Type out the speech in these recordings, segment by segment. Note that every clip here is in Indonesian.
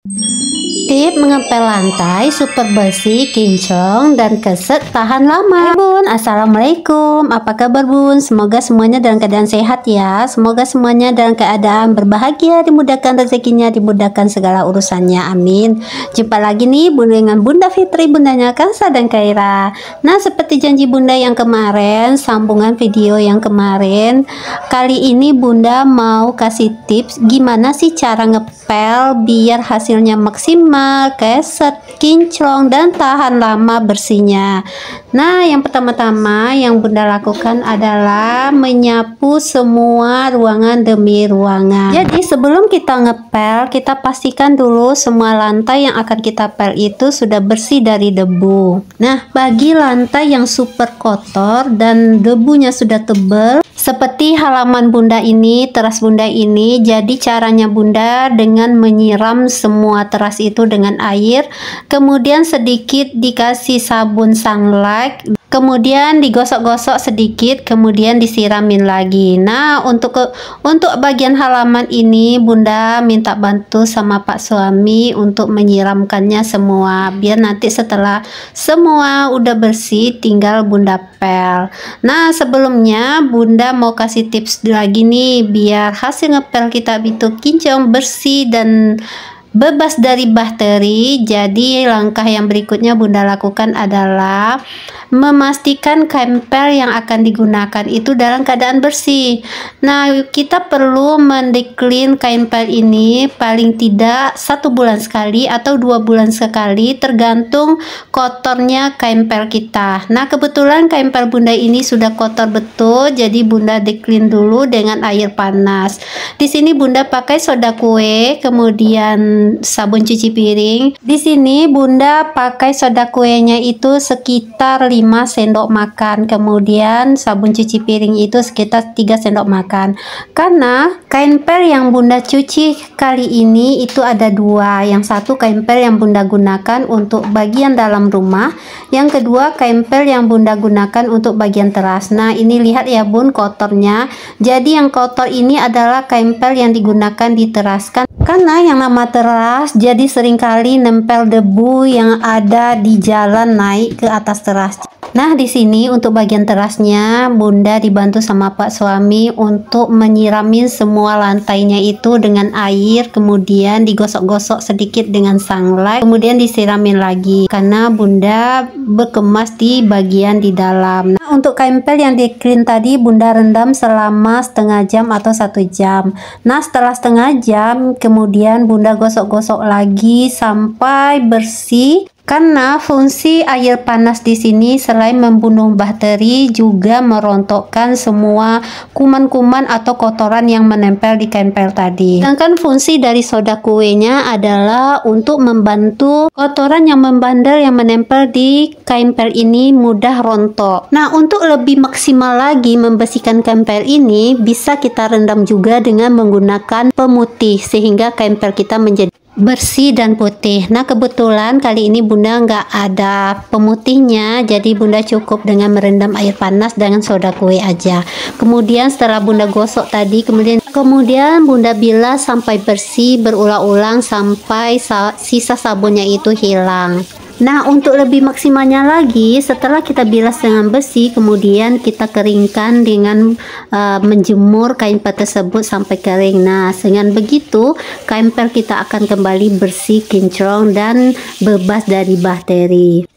Tip mengepel lantai super bersih, kinclong, dan keset tahan lama. Hai Bun, Assalamualaikum. Apa kabar Bun? Semoga semuanya dalam keadaan sehat ya. Semoga semuanya dalam keadaan berbahagia, dimudahkan rezekinya, dimudahkan segala urusannya. Amin. Jumpa lagi nih Bun dengan Bunda Fitri, bundanya Kansa dan Kaira. Nah, seperti janji Bunda yang kemarin, sambungan video yang kemarin, kali ini Bunda mau kasih tips gimana sih cara ngepel biar hasilnya maksimal, keset, kinclong, dan tahan lama bersihnya. Nah, yang pertama-tama yang Bunda lakukan adalah menyapu semua ruangan demi ruangan. Jadi sebelum kita ngepel, kita pastikan dulu semua lantai yang akan kita pel itu sudah bersih dari debu. Nah, bagi lantai yang super kotor dan debunya sudah tebal, seperti halaman Bunda ini, teras Bunda ini, jadi caranya Bunda dengan menyiram semua teras itu dengan air, kemudian sedikit dikasih sabun sunlight, kemudian digosok-gosok sedikit, kemudian disiramin lagi. Nah, untuk bagian halaman ini Bunda minta bantu sama Pak suami untuk menyiramkannya semua, biar nanti setelah semua udah bersih tinggal Bunda pel. Nah, sebelumnya Bunda mau kasih tips lagi nih biar hasil ngepel kita itu kinclong, bersih, dan bebas dari bakteri. Jadi langkah yang berikutnya Bunda lakukan adalah memastikan kain pel yang akan digunakan itu dalam keadaan bersih. Nah, kita perlu mendeclean kain pel ini paling tidak 1 bulan sekali atau 2 bulan sekali, tergantung kotornya kain pel kita. Nah, kebetulan kain pel Bunda ini sudah kotor betul, jadi Bunda declean dulu dengan air panas. Di sini Bunda pakai soda kue, kemudian sabun cuci piring. Di sini Bunda pakai soda kuenya itu sekitar 5 sendok makan, kemudian sabun cuci piring itu sekitar 3 sendok makan. Karena kain pel yang Bunda cuci kali ini itu ada 2. Yang satu kain pel yang Bunda gunakan untuk bagian dalam rumah, yang kedua kain pel yang Bunda gunakan untuk bagian teras. Nah, ini lihat ya Bun kotornya. Jadi yang kotor ini adalah kain pel yang digunakan di teras. Karena yang nama teras, jadi seringkali nempel debu yang ada di jalan naik ke atas teras. Nah, di sini untuk bagian terasnya Bunda dibantu sama Pak suami untuk menyiramin semua lantainya itu dengan air, kemudian digosok-gosok sedikit dengan sunlight, kemudian disiramin lagi karena Bunda berkemas di bagian di dalam. Nah, untuk kain pel yang di-clean tadi Bunda rendam selama setengah jam atau 1 jam. Nah, setelah setengah jam kemudian Bunda gosok-gosok lagi sampai bersih. Karena fungsi air panas di sini selain membunuh bakteri juga merontokkan semua kuman-kuman atau kotoran yang menempel di kain pel tadi. Sedangkan fungsi dari soda kuenya adalah untuk membantu kotoran yang membandel yang menempel di kain pel ini mudah rontok. Nah, untuk lebih maksimal lagi membersihkan kain pel ini, bisa kita rendam juga dengan menggunakan pemutih sehingga kain pel kita menjadi bersih dan putih. Nah, kebetulan kali ini Bunda nggak ada pemutihnya, jadi Bunda cukup dengan merendam air panas dengan soda kue aja. Kemudian setelah Bunda gosok tadi, kemudian Bunda bilas sampai bersih berulang-ulang sampai sisa sabunnya itu hilang. Nah, untuk lebih maksimalnya lagi, setelah kita bilas dengan bersih, kemudian kita keringkan dengan menjemur kain pel tersebut sampai kering. Nah, dengan begitu kain pel kita akan kembali bersih, kinclong, dan bebas dari bakteri.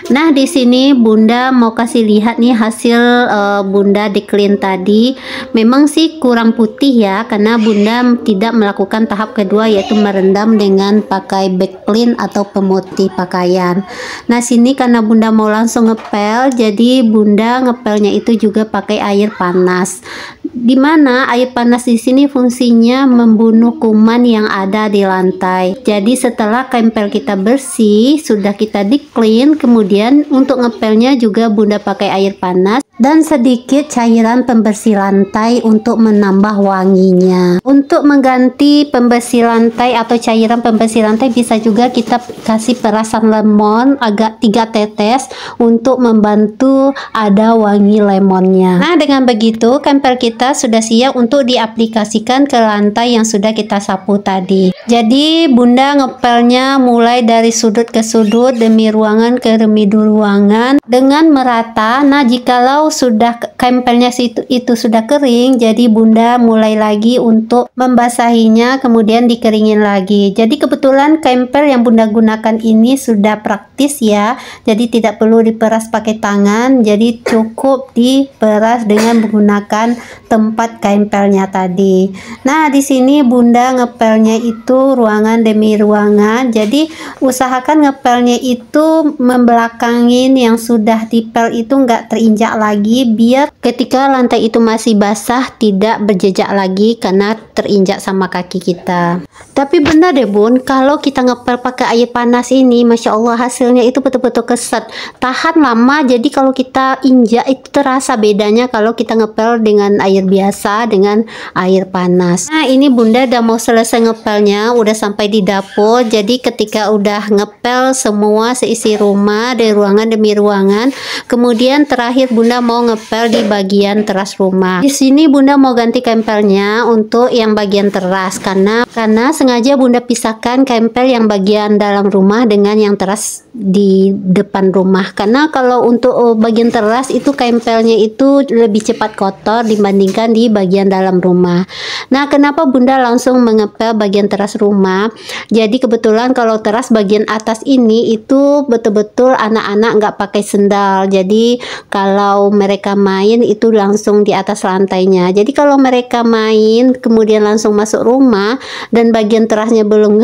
Nah, di sini Bunda mau kasih lihat nih hasil Bunda declean tadi. Memang sih kurang putih ya, karena Bunda tidak melakukan tahap kedua yaitu merendam dengan pakai backclean atau pemutih pakaian. Nah, sini karena Bunda mau langsung ngepel, jadi Bunda ngepelnya itu juga pakai air panas. Dimana air panas di sini fungsinya membunuh kuman yang ada di lantai. Jadi setelah kain pel kita bersih, sudah kita declean, kemudian untuk ngepelnya juga Bunda pakai air panas. dan sedikit cairan pembersih lantai untuk menambah wanginya. Untuk mengganti pembersih lantai atau cairan pembersih lantai, bisa juga kita kasih perasan lemon agak 3 tetes untuk membantu ada wangi lemonnya. Nah, dengan begitu kampel kita sudah siap untuk diaplikasikan ke lantai yang sudah kita sapu tadi. Jadi bunda ngepelnya mulai dari sudut ke sudut, demi ruangan ke demi ruangan dengan merata. Nah, jikalau sudah kampelnya itu sudah kering, jadi bunda mulai lagi untuk membasahinya, kemudian dikeringin lagi. Jadi kebetulan kampel yang bunda gunakan ini sudah praktis ya, jadi tidak perlu diperas pakai tangan, jadi cukup diperas dengan menggunakan tempat kampelnya tadi. Nah, di sini bunda ngepelnya itu ruangan demi ruangan, jadi usahakan ngepelnya itu membelakangin yang sudah dipel itu nggak terinjak lagi, biar ketika lantai itu masih basah tidak berjejak lagi karena terinjak sama kaki kita. Tapi benar deh bun, kalau kita ngepel pakai air panas ini, masya Allah hasilnya itu betul-betul keset, tahan lama. Jadi kalau kita injak itu terasa bedanya kalau kita ngepel dengan air biasa dengan air panas. Nah, ini bunda udah mau selesai ngepelnya, udah sampai di dapur. Jadi ketika udah ngepel semua seisi rumah dari ruangan demi ruangan, kemudian terakhir bunda mau ngepel di bagian teras rumah. Di sini bunda mau ganti kampelnya untuk yang bagian teras, karena sengaja bunda pisahkan kampel yang bagian dalam rumah dengan yang teras di depan rumah. Karena kalau untuk bagian teras itu kampelnya itu lebih cepat kotor dibandingkan di bagian dalam rumah. Nah, kenapa bunda langsung mengepel bagian teras rumah? Jadi kebetulan kalau teras bagian atas ini itu betul-betul anak-anak nggak pakai sendal. Jadi kalau mereka main itu langsung di atas lantainya. Jadi kalau mereka main kemudian langsung masuk rumah dan bagian terasnya belum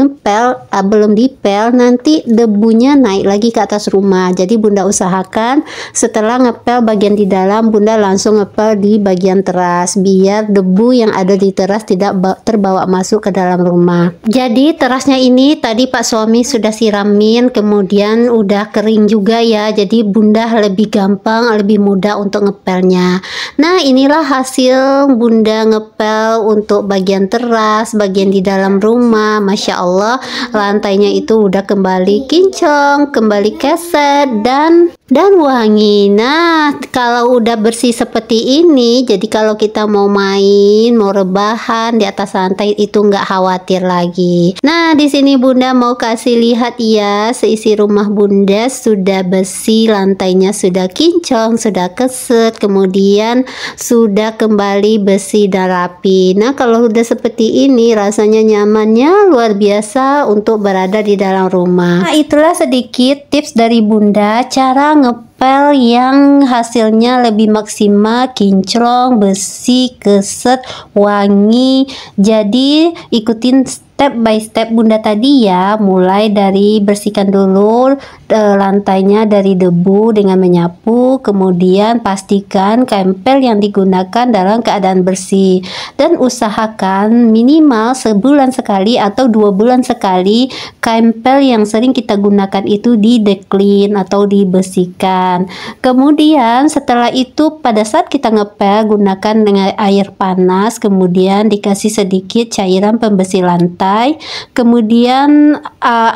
dipel, nanti debunya naik lagi ke atas rumah. Jadi bunda usahakan setelah ngepel bagian di dalam, bunda langsung ngepel di bagian teras biar debu yang ada di teras tidak terbawa masuk ke dalam rumah. Jadi terasnya ini tadi pak suami sudah siramin, kemudian udah kering juga ya, jadi bunda lebih gampang, lebih mudah untuk ngepelnya. Nah, inilah hasil bunda ngepel untuk bagian teras, bagian di dalam rumah. Masya Allah, lantainya itu udah kembali kinclong, kembali keset dan wangi. Nah, kalau udah bersih seperti ini, jadi kalau kita mau main, mau rebahan di atas lantai itu nggak khawatir lagi. Nah, di sini bunda mau kasih lihat ya, seisi rumah bunda sudah bersih, lantainya sudah kinclong, sudah keset, kemudian sudah kembali bersih dan rapi. Nah, kalau udah seperti ini rasanya nyamannya luar biasa untuk berada di dalam rumah. Nah, itulah sedikit tips dari bunda cara ngepel yang hasilnya lebih maksimal, kinclong, bersih, keset, wangi. Jadi ikutin step by step bunda tadi ya, mulai dari bersihkan dulu lantainya dari debu dengan menyapu, kemudian pastikan kampel yang digunakan dalam keadaan bersih, dan usahakan minimal sebulan sekali atau 2 bulan sekali kampel yang sering kita gunakan itu di-clean atau dibersihkan. Kemudian setelah itu pada saat kita ngepel gunakan dengan air panas, kemudian dikasih sedikit cairan pembersih lantai, kemudian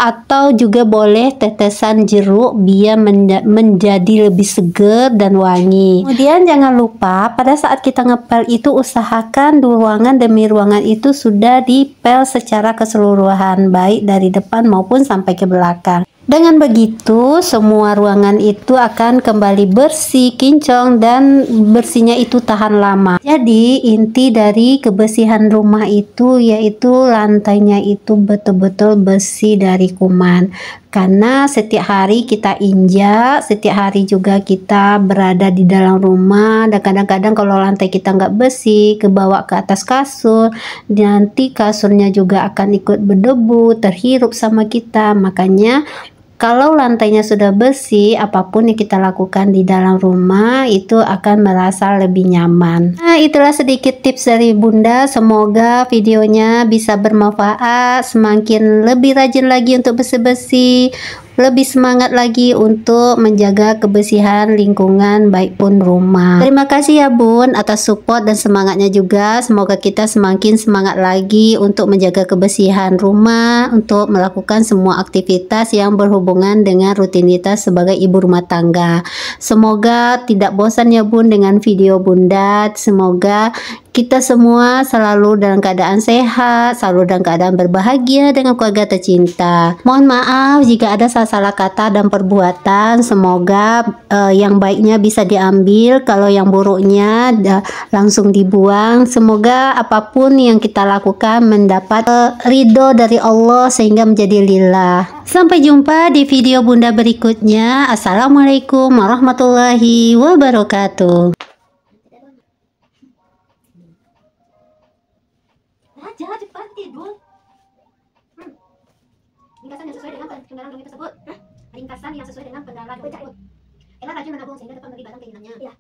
atau juga boleh tetesan jeruk biar menjadi lebih segar dan wangi. Kemudian jangan lupa pada saat kita ngepel itu usahakan ruangan demi ruangan itu sudah dipel secara keseluruhan, baik dari depan maupun sampai ke belakang. Dengan begitu semua ruangan itu akan kembali bersih, kinclong, dan bersihnya itu tahan lama. Jadi inti dari kebersihan rumah itu yaitu lantainya itu betul-betul bersih dari kuman. Karena setiap hari kita injak, setiap hari juga kita berada di dalam rumah, dan kadang-kadang kalau lantai kita nggak bersih, kebawa ke atas kasur, nanti kasurnya juga akan ikut berdebu, terhirup sama kita. Makanya kalau lantainya sudah bersih, apapun yang kita lakukan di dalam rumah itu akan merasa lebih nyaman. Nah, itulah sedikit tips dari bunda. Semoga videonya bisa bermanfaat, semakin lebih rajin lagi untuk bersih-bersih, lebih semangat lagi untuk menjaga kebersihan lingkungan baik pun rumah. Terima kasih ya Bun atas support dan semangatnya juga. Semoga kita semakin semangat lagi untuk menjaga kebersihan rumah, untuk melakukan semua aktivitas yang berhubungan dengan rutinitas sebagai ibu rumah tangga. Semoga tidak bosan ya Bun dengan video Bunda. Semoga kita semua selalu dalam keadaan sehat, selalu dalam keadaan berbahagia dengan keluarga tercinta. Mohon maaf jika ada salah kata dan perbuatan. Semoga yang baiknya bisa diambil, kalau yang buruknya langsung dibuang. Semoga apapun yang kita lakukan mendapat ridho dari Allah sehingga menjadi lillah. Sampai jumpa di video Bunda berikutnya. Assalamualaikum warahmatullahi wabarakatuh. Raja, cepat tidur. Ringkasan yang sesuai dengan kendaraan dompet tersebut. Ringkasan yang sesuai dengan kendaraan dompet tersebut. Ella rajin menabung sehingga dapat membeli barang keinginannya. Ya.